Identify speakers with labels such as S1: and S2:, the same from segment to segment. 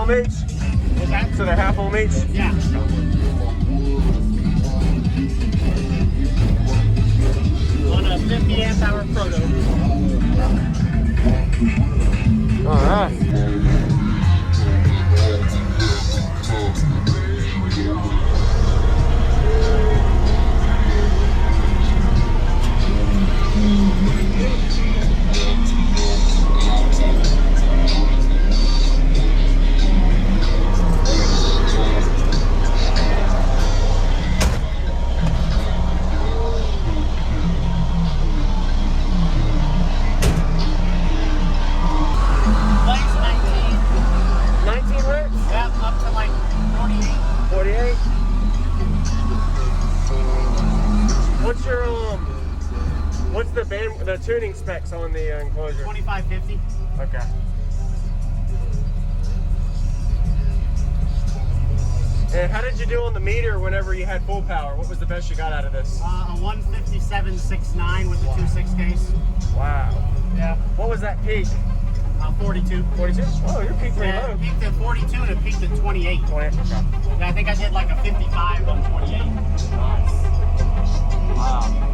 S1: ohm each?
S2: What's that?
S1: So they're half ohm each?
S2: Yeah. On a 50 amp hour proto.
S1: Alright. The tuning specs on the enclosure?
S2: 2550.
S1: Okay. And how did you do on the meter whenever you had full power? What was the best you got out of this?
S2: A 157.69 with the 2.6 case.
S1: Wow.
S2: Yeah.
S1: What was that peak?
S2: 42.
S1: 42? Oh, your peak pretty low.
S2: It peaked at 42 and it peaked at 28.
S1: 28, okay.
S2: Yeah, I think I did like a 55 on 28.
S1: Nice. Wow.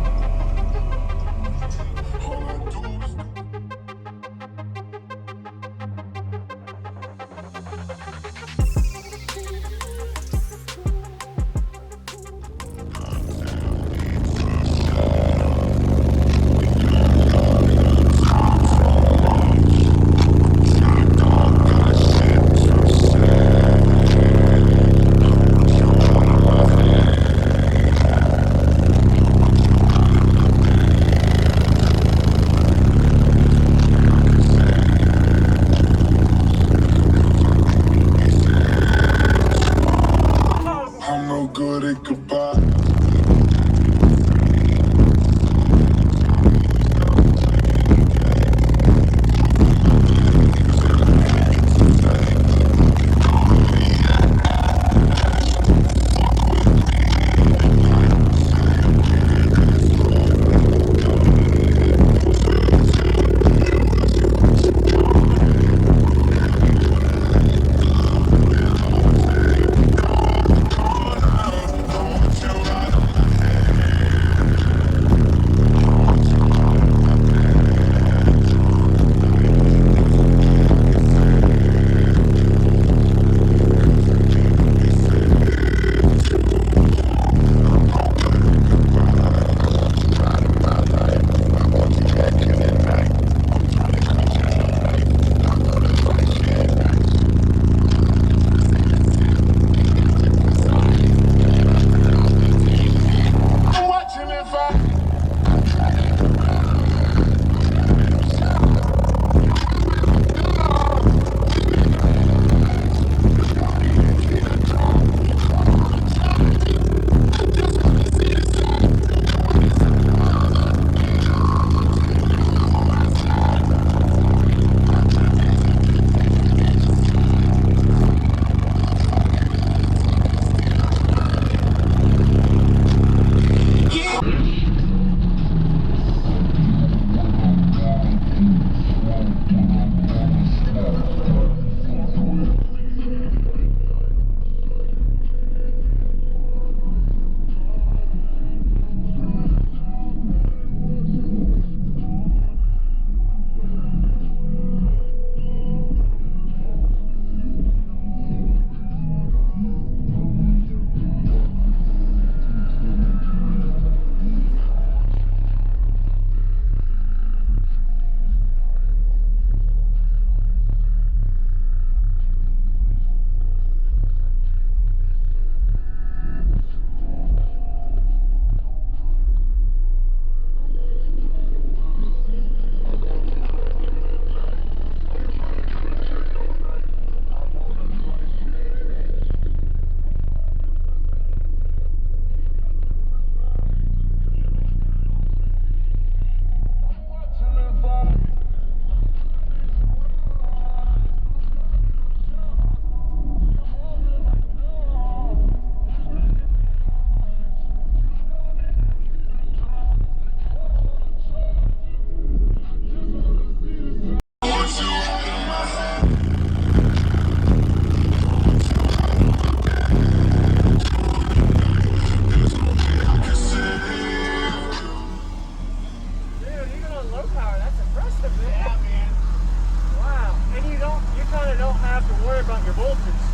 S1: better about your voltage.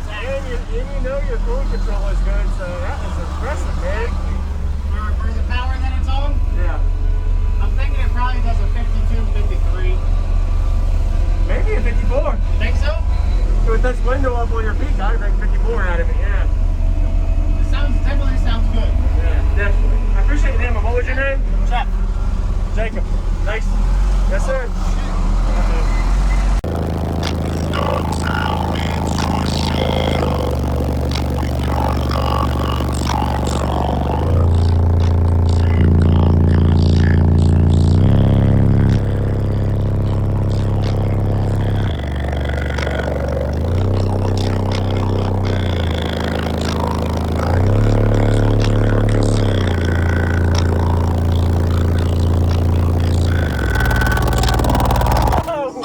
S1: And you know your cooling control is good, so that is impressive, man.
S2: For the power that it's on,
S1: Yeah.
S2: I'm thinking it probably does a 52, 53.
S1: Maybe a 54.
S2: Think so?
S1: With this window up on your peak, I'd make 54 out of it, yeah.
S2: It definitely sounds good.
S1: Yeah, definitely. I appreciate your name. What was your name?
S2: Jeff.
S1: Jacob. Nice. Yes, sir.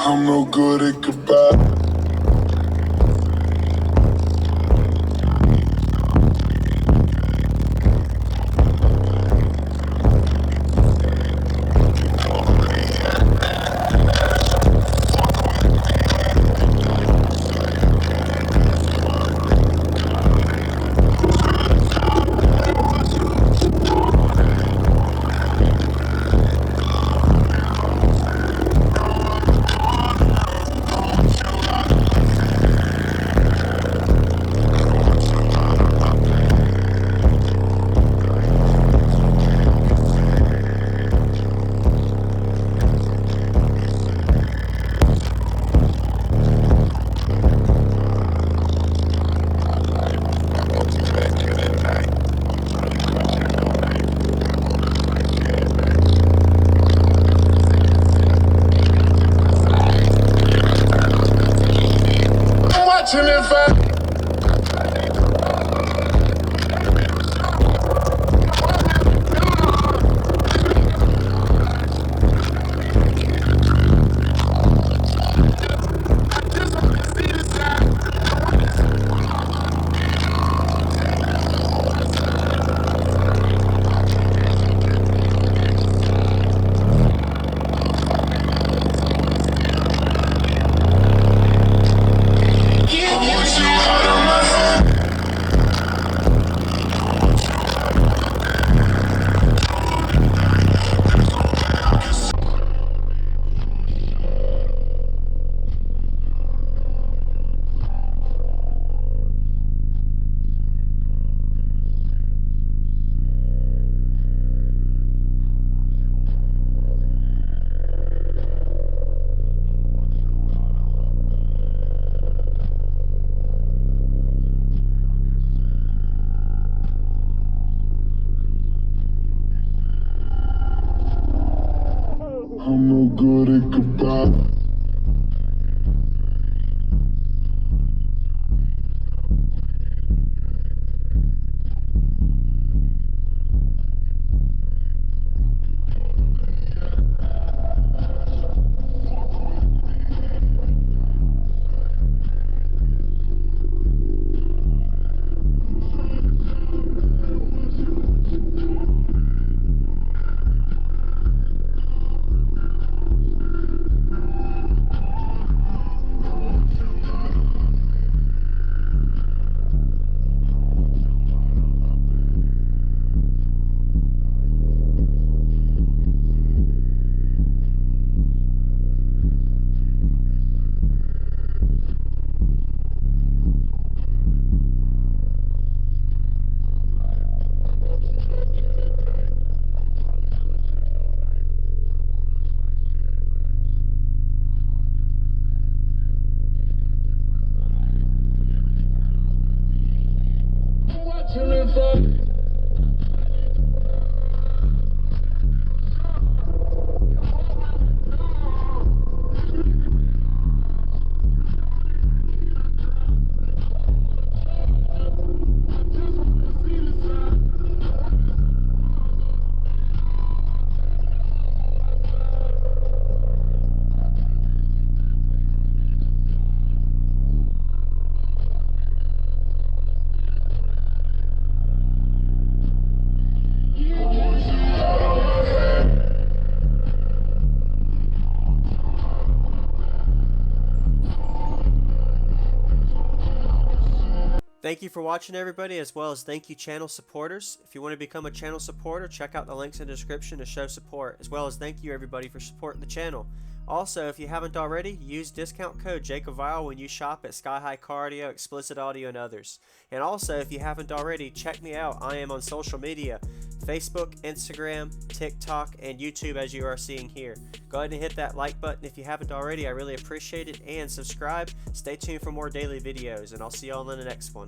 S3: I'm no good at goodbye. I'm no good at goodbye.
S4: Thank you for watching, everybody, as well as thank you channel supporters. If you want to become a channel supporter, check out the links in the description to show support, as well as thank you everybody for supporting the channel. Also, if you haven't already, use discount code JacobViral when you shop at Sky High Car Audio, XplicitAudio, and others. And also, if you haven't already, check me out. I am on social media, Facebook, Instagram, TikTok, and YouTube, as you are seeing here. Go ahead and hit that like button if you haven't already. I really appreciate it. And subscribe. Stay tuned for more daily videos, and I'll see you all in the next one.